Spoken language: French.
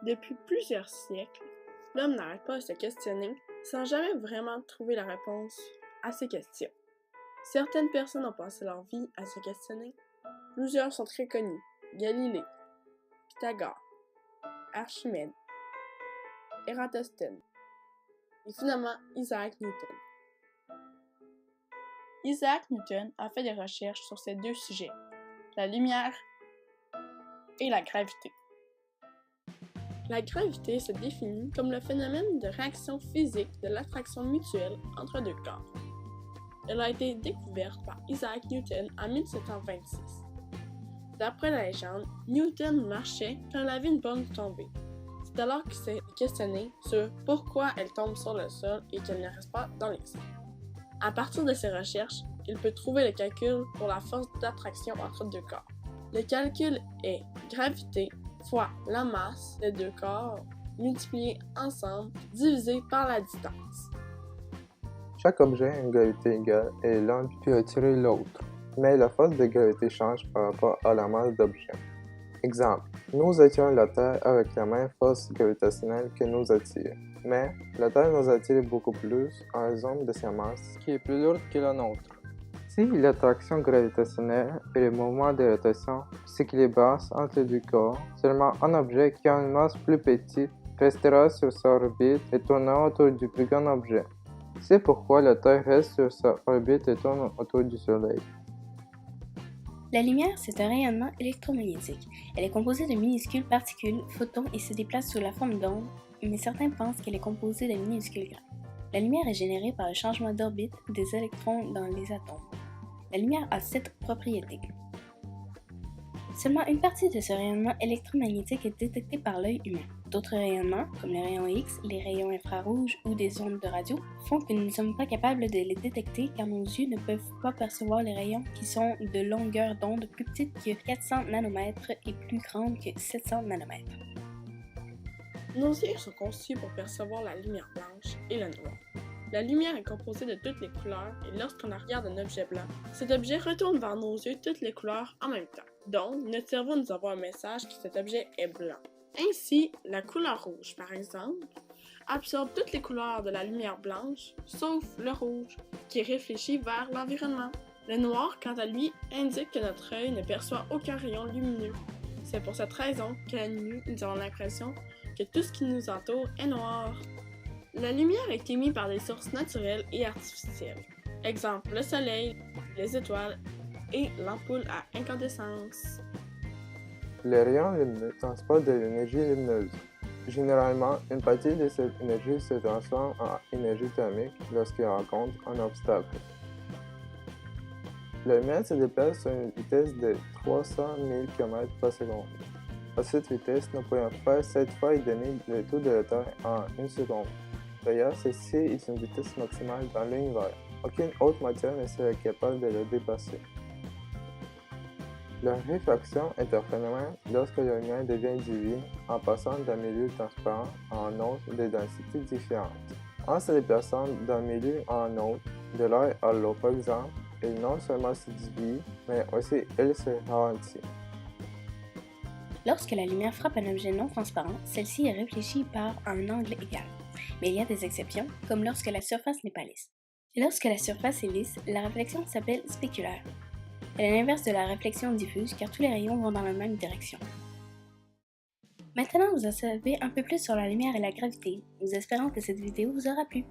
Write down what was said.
Depuis plusieurs siècles, l'homme n'arrête pas de se questionner sans jamais vraiment trouver la réponse à ces questions. Certaines personnes ont passé leur vie à se questionner. Plusieurs sont très connus: Galilée, Pythagore, Archimède, Ératosthène et finalement Isaac Newton. Isaac Newton a fait des recherches sur ces deux sujets, la lumière et la gravité. La gravité se définit comme le phénomène de réaction physique de l'attraction mutuelle entre deux corps. Elle a été découverte par Isaac Newton en 1726. D'après la légende, Newton marchait quand il a vu une pomme tomber. C'est alors qu'il s'est questionné sur pourquoi elle tombe sur le sol et qu'elle ne reste pas dans les airs. À partir de ses recherches, il peut trouver le calcul pour la force d'attraction entre deux corps. Le calcul est gravité fois la masse des deux corps multipliés ensemble divisé par la distance. Chaque objet a une gravité égale et l'un peut attirer l'autre, mais la force de gravité change par rapport à la masse d'objet. Exemple, nous attirons la Terre avec la même force gravitationnelle que nous attire, mais la Terre nous attire beaucoup plus en raison de sa masse qui est plus lourde que la nôtre. Si l'attraction gravitationnelle et le mouvement de rotation s'équilibrent entre les deux corps, seulement un objet qui a une masse plus petite restera sur sa orbite et tournera autour du plus grand objet. C'est pourquoi la Terre reste sur sa orbite et tourne autour du Soleil. La lumière, c'est un rayonnement électromagnétique. Elle est composée de minuscules particules, photons et se déplace sous la forme d'ondes, mais certains pensent qu'elle est composée de minuscules grains. La lumière est générée par le changement d'orbite des électrons dans les atomes. La lumière a 7 propriétés. Seulement une partie de ce rayonnement électromagnétique est détectée par l'œil humain. D'autres rayonnements, comme les rayons X, les rayons infrarouges ou des ondes de radio, font que nous ne sommes pas capables de les détecter car nos yeux ne peuvent pas percevoir les rayons qui sont de longueur d'onde plus petite que 400 nanomètres et plus grandes que 700 nanomètres. Nos yeux sont conçus pour percevoir la lumière blanche et le noir. La lumière est composée de toutes les couleurs et lorsqu'on regarde un objet blanc, cet objet retourne vers nos yeux toutes les couleurs en même temps. Donc, notre cerveau nous envoie un message que cet objet est blanc. Ainsi, la couleur rouge, par exemple, absorbe toutes les couleurs de la lumière blanche, sauf le rouge, qui est réfléchi vers l'environnement. Le noir, quant à lui, indique que notre œil ne perçoit aucun rayon lumineux. C'est pour cette raison qu'à la nuit, nous avons l'impression que tout ce qui nous entoure est noir. La lumière est émise par des sources naturelles et artificielles. Exemple, le soleil, les étoiles et l'ampoule à incandescence. Les rayons lumineux transportent de l'énergie lumineuse. Généralement, une partie de cette énergie se transforme en énergie thermique lorsqu'elle rencontre un obstacle. La lumière se déplace à une vitesse de 300 000 km/s. À cette vitesse, nous pourrions faire 7 fois et demi le tour de la Terre en une seconde. D'ailleurs, ceci est une vitesse maximale dans l'univers. Aucune autre matière ne serait capable de le dépasser. La réfraction est un phénomène lorsque la lumière devient divine en passant d'un milieu transparent à un autre de densités différentes. En se déplaçant d'un milieu à un autre, de l'air à l'eau par exemple, elle non seulement se divise, mais aussi elle se ralentit. Lorsque la lumière frappe un objet non transparent, celle-ci est réfléchie par un angle égal. Mais il y a des exceptions, comme lorsque la surface n'est pas lisse. Lorsque la surface est lisse, la réflexion s'appelle spéculaire. Elle est l'inverse de la réflexion diffuse car tous les rayons vont dans la même direction. Maintenant, vous en savez un peu plus sur la lumière et la gravité. Nous espérons que cette vidéo vous aura plu.